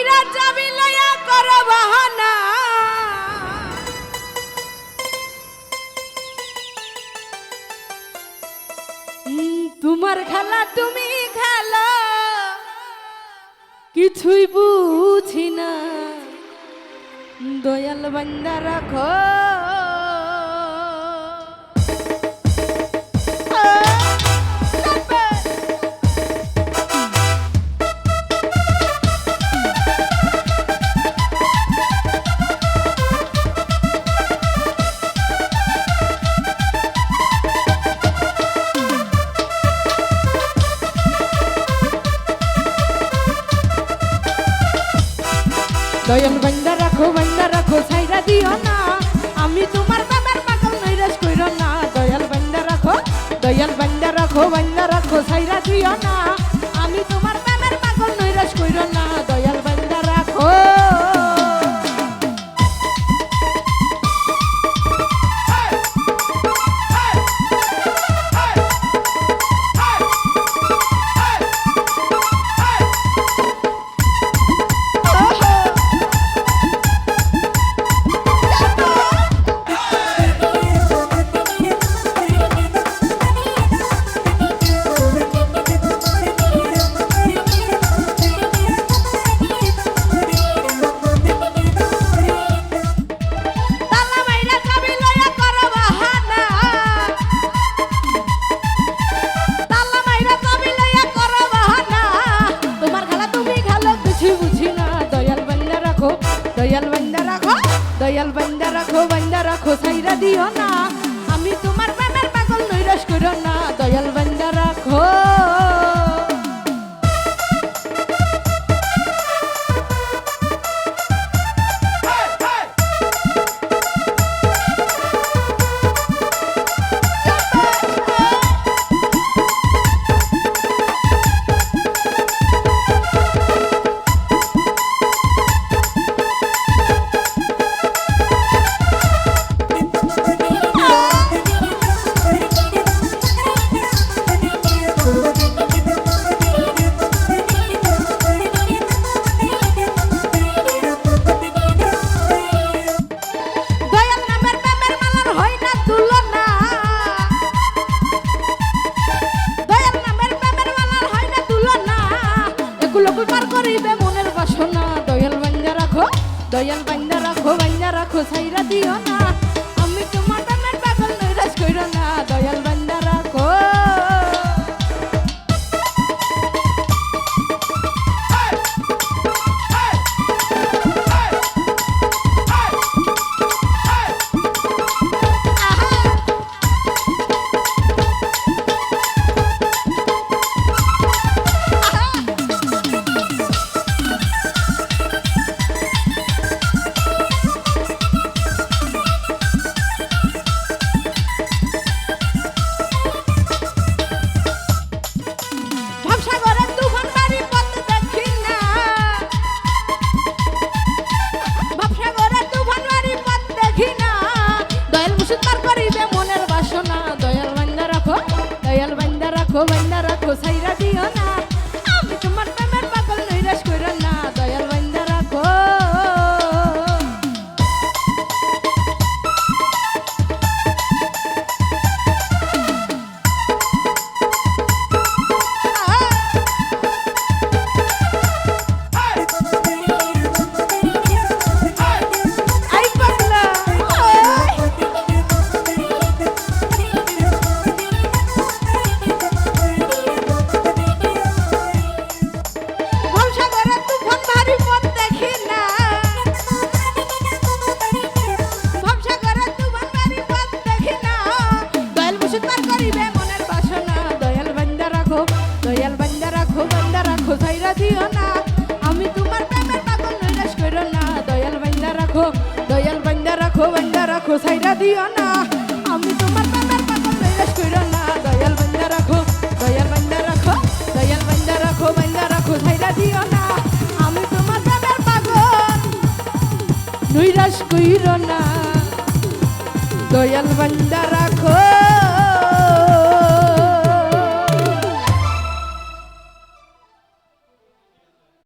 মাইরা যাবি লয়া কর বাহানা তোমার খেলা তুমি খেলা কিছুই বুঝি না দয়াল বান্দা রাখো দয়াল বান্দা রাখো ছাইরা দিও না আমি তোমার বাবার পাগল নৈরাশ কইরো না দয়াল বান্দা রাখো ছাইরা দিও না আমি তোমার বাবার পাগল নৈরাশ কইরো না দয়াল বান্দা রাখো দয়াল বান্দা রাখো ছাইরা দিও না আমি তোমার প্রেমের পাগল নৈরাশ কইরো না দয়াল বান্দা রাখো দয়াল বান্দা রাখো ছাইরা দিও না আমি তোমার প্রেমের পাগল নৈরাশ কইরো না দয়াল বান্দা রাখো রাখো ছাইরা দিও না আমি তোমার প্রেমের পাগল নৈরাশ কইরো না দয়াল বান্দা রাখো ছাইরা দিও না আমি তোমার প্রেমের পাগল নৈরাশ কইরো না দয়াল বান্দা রাখো ছাইরা দিও না আমি তোমার প্রেমের পাগল নৈরাশ কইরো না দয়াল বান্দা রাখো ছাইরা দিও না আমি তোমার প্রেমের পাগল নৈরাশ কইরো না দয়াল বান্দা রাখো